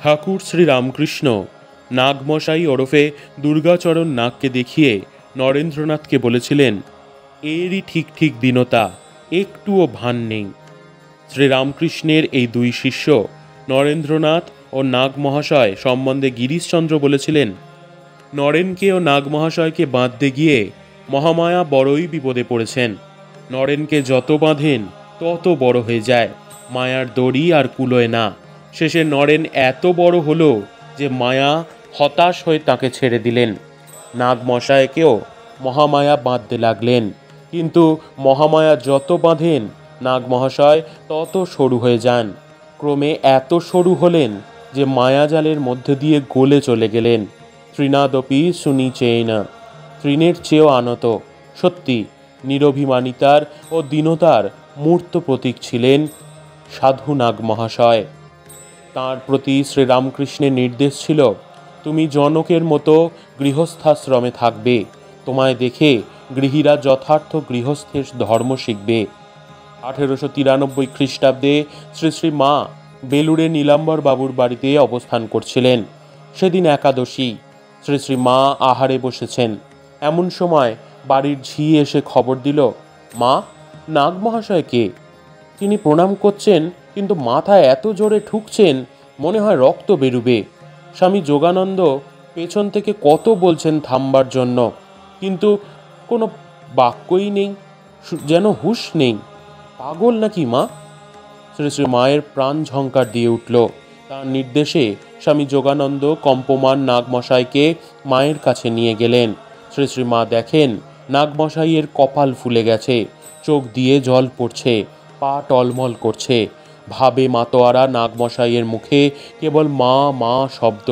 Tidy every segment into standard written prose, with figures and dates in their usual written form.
ঠাকুর শ্রীরামকৃষ্ণ নাগমশাই ওরফে দুর্গাচরণ নাগকে দেখিয়ে নরেন্দ্রনাথকে বলেছিলেন, এরই ঠিক ঠিক দীনতা, একটুও ভান নেই। শ্রীরামকৃষ্ণের এই দুই শিষ্য নরেন্দ্রনাথ ও নাগ মহাশয় সম্বন্ধে গিরিশচন্দ্র বলেছিলেন, নরেনকে ও নাগ মহাশয়কে বাঁধতে গিয়ে মহামায়া বড়ই বিপদে পড়েছেন। নরেনকে যত বাঁধেন তত বড় হয়ে যায়, মায়ার দড়ি আর কুলোয় না। শেষে নরেন এত বড় হলো যে মায়া হতাশ হয়ে তাকে ছেড়ে দিলেন। নাগমশাইকেও মহামায়া বাঁধতে লাগলেন, কিন্তু মহামায়া যত বাঁধেন নাগ মহাশয় তত সরু হয়ে যান। ক্রমে এত সরু হলেন যে মায়াজালের মধ্যে দিয়ে গলে চলে গেলেন। তৃণাদপি সুনিচেনা, তৃণের চেয়েও আনত। সত্যি নিরভিমানিতার ও দীনতার মূর্ত প্রতীক ছিলেন সাধু নাগ মহাশয়। তাঁর প্রতি শ্রীরামকৃষ্ণের নির্দেশ ছিল, তুমি জনকের মতো গৃহস্থাশ্রমে থাকবে, তোমায় দেখে গৃহীরা যথার্থ গৃহস্থের ধর্ম শিখবে। 1893 খ্রিস্টাব্দে শ্রী শ্রী মা বেলুড়ে নীলাম্বর বাবুর বাড়িতে অবস্থান করছিলেন। সেদিন একাদশী। শ্রী শ্রী মা আহারে বসেছেন। এমন সময় বাড়ির ঝি এসে খবর দিল, মা, নাগ মহাশয়কে। তিনি প্রণাম করছেন, কিন্তু মাথায় এত জোরে ঠুকছেন মনে হয় রক্ত বেরুবে। স্বামী যোগানন্দ পেছন থেকে কত বলছেন থামবার জন্য, কিন্তু কোনো বাক্যই নেই, যেন হুঁশ নেই। পাগল নাকি মা? শ্রী শ্রী মায়ের প্রাণ ঝঙ্কার দিয়ে উঠল। তার নির্দেশে স্বামী যোগানন্দ কম্পমান নাগমশাইকে মায়ের কাছে নিয়ে গেলেন। শ্রী শ্রী মা দেখেন নাগমশাইয়ের কপাল ফুলে গেছে, চোখ দিয়ে জল পড়ছে, পা টলমল করছে। ভাবে মাতোয়ারা নাগমশাইয়ের মুখে কেবল মা মা শব্দ।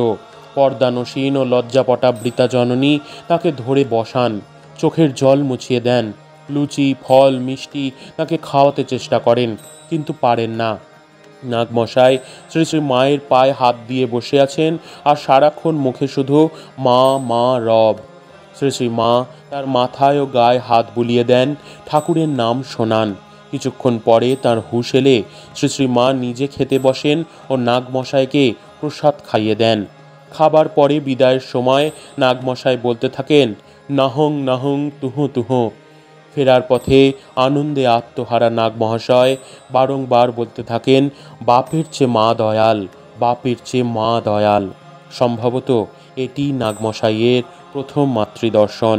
পর্দানসীন ও লজ্জাপটাবৃতা জননী তাকে ধরে বসান, চোখের জল মুছিয়ে দেন, লুচি ফল মিষ্টি তাকে খাওয়াতে চেষ্টা করেন, কিন্তু পারেন না। নাগমশাই শ্রী শ্রী মায়ের পায়ে হাত দিয়ে বসে আছেন, আর সারাক্ষণ মুখে শুধু মা মা রব। শ্রী শ্রী মা তার মাথায় ও গায়ে হাত বুলিয়ে দেন, ঠাকুরের নাম শোনান। কিছুক্ষণ পরে তার হুঁশ এলে শ্রী শ্রী মা নিজে খেতে বসেন ও নাগমশাইকে প্রসাদ খাইয়ে দেন। খাবার পরে বিদায়ের সময় নাগমশাই বলতে থাকেন, নাহং নাহং তুহু তুহু। ফেরার পথে আনন্দে আত্মহারা নাগ মহাশয় বারংবার বলতে থাকেন, বাপের চেয়ে মা দয়াল, বাপের চেয়ে মা দয়াল। সম্ভবত এটি নাগমশাইয়ের প্রথম মাতৃদর্শন।